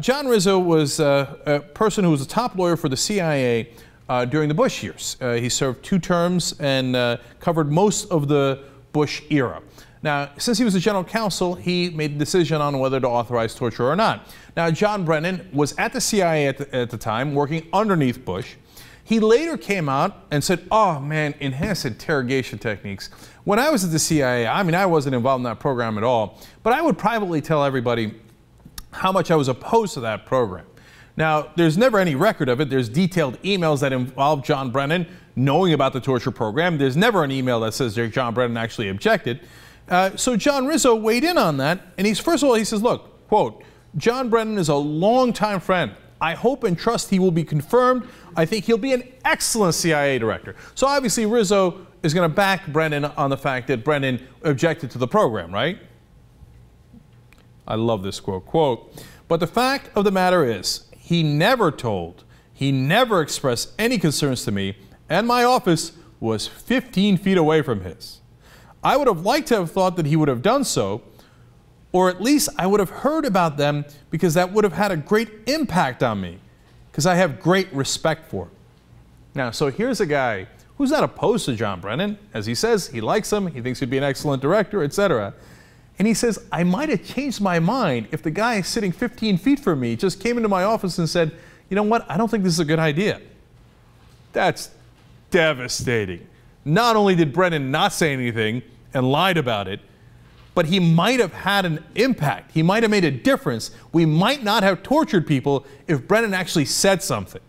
John Rizzo was a person who was a top lawyer for the CIA during the Bush years. He served 2 terms and covered most of the Bush era. Now, since he was the general counsel, he made a decision on whether to authorize torture or not. Now, John Brennan was at the CIA at the time, working underneath Bush. He later came out and said, oh man, enhanced interrogation techniques. When I was at the CIA, I mean, I wasn't involved in that program at all, but I would privately tell everybody how much I was opposed to that program. Now, there's never any record of it. There's detailed emails that involve John Brennan knowing about the torture program. There's never an email that says John Brennan actually objected. So John Rizzo weighed in on that, and first of all, he says, look, quote, John Brennan is a longtime friend. I hope and trust he will be confirmed. I think he'll be an excellent CIA director. So obviously Rizzo is going to back Brennan on the fact that Brennan objected to the program, right? I love this quote. Quote, but the fact of the matter is, he never expressed any concerns to me, and my office was 15 feet away from his. I would have liked to have thought that he would have done so, or at least I would have heard about them, because that would have had a great impact on me, because I have great respect for him. Now, so here's a guy who's not opposed to John Brennan. As he says, he likes him, he thinks he'd be an excellent director, etc. And he says, I might have changed my mind if the guy sitting 15 feet from me just came into my office and said, you know what, I don't think this is a good idea. That's devastating. Not only did Brennan not say anything and lied about it, but he might have had an impact. He might have made a difference. We might not have tortured people if Brennan actually said something.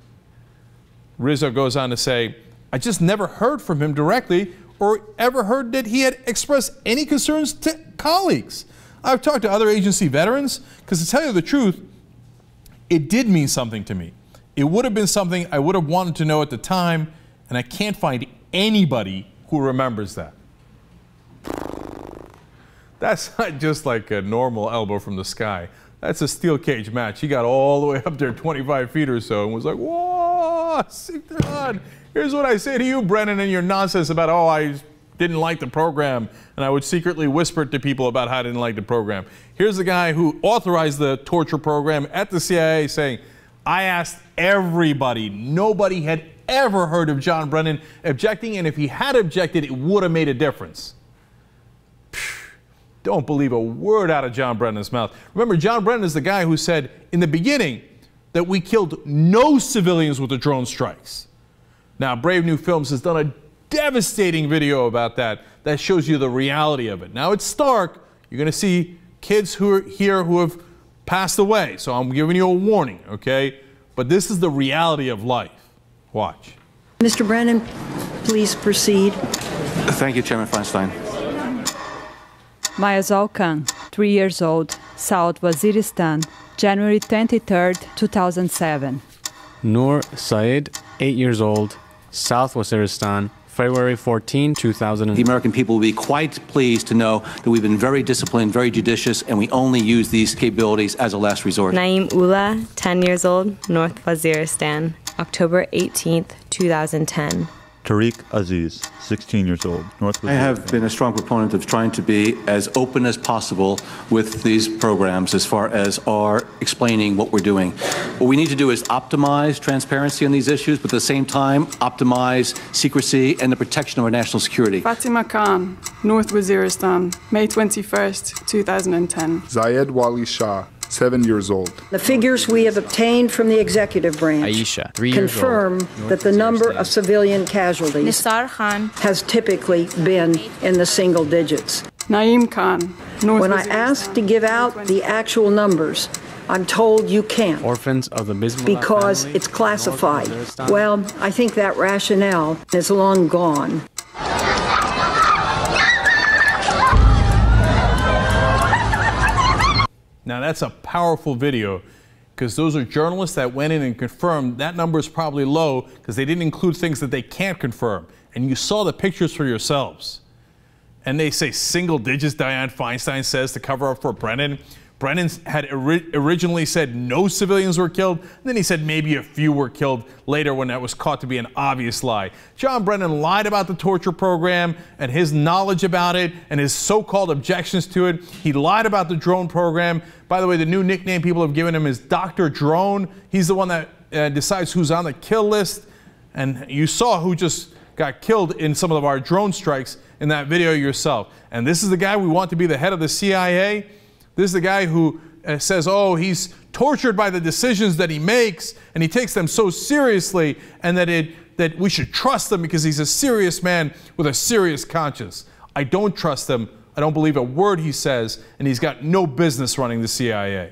Rizzo goes on to say, I just never heard from him directly or ever heard that he had expressed any concerns to colleagues. I've talked to other agency veterans, because to tell you the truth, it did mean something to me. It would have been something I would have wanted to know at the time, and I can't find anybody who remembers that. That's not just like a normal elbow from the sky. That's a steel cage match. He got all the way up there 25 feet or so and was like, whoa, sit down. Here's what I say to you, Brennan, and your nonsense about, oh, I didn't like the program, and I would secretly whisper to people about how I didn't like the program. Here's the guy who authorized the torture program at the CIA saying, I asked everybody. Nobody had ever heard of John Brennan objecting, and if he had objected, it would have made a difference. Don't believe a word out of John Brennan's mouth. Remember, John Brennan is the guy who said in the beginning that we killed no civilians with the drone strikes. Now, Brave New Films has done a devastating video about that that shows you the reality of it. Now, it's stark. You're going to see kids who are here who have passed away, so I'm giving you a warning, okay? But this is the reality of life. Watch. Mr. Brennan, please proceed. Thank you, Chairman Feinstein. Mayazal Khan, 3 years old, South Waziristan, January 23, 2007. Noor Saeed, 8 years old, South Waziristan, February 14, 2000. The American people will be quite pleased to know that we've been very disciplined, very judicious, and we only use these capabilities as a last resort. Naeem Ullah, 10 years old, North Waziristan, October 18, 2010. Tariq Aziz, 16 years old, North Waziristan. I have been a strong proponent of trying to be as open as possible with these programs as far as our explaining what we're doing. What we need to do is optimize transparency on these issues, but at the same time, optimize secrecy and the protection of our national security. Fatima Khan, North Waziristan, May 21st, 2010. Zayed Wali Shah, 7 years old. The figures we have obtained from the executive branch Aisha, 3 years confirm old, that the number of civilian casualties Nisar Khan has typically been in the single digits. Naeem Khan, North When I Waziristan, ask to give out the actual numbers, I'm told you can't Orphans of the Bismillah because family, it's classified. North Waziristan. Well, I think that rationale is long gone. Now, that's a powerful video, because those are journalists that went in and confirmed that number is probably low because they didn't include things that they can't confirm. And you saw the pictures for yourselves. And they say single digits, Dianne Feinstein says, to cover up for Brennan. Brennan had originally said no civilians were killed, and then he said maybe a few were killed later when that was caught to be an obvious lie. John Brennan lied about the torture program and his knowledge about it and his so-called objections to it. He lied about the drone program. By the way, the new nickname people have given him is Dr. Drone. He's the one that decides who's on the kill list. And you saw who just got killed in some of our drone strikes in that video yourself. And this is the guy we want to be the head of the CIA. This is the guy who says, oh, he's tortured by the decisions that he makes, and he takes them so seriously, and that we should trust him because he's a serious man with a serious conscience. I don't trust him. I don't believe a word he says, and he's got no business running the CIA.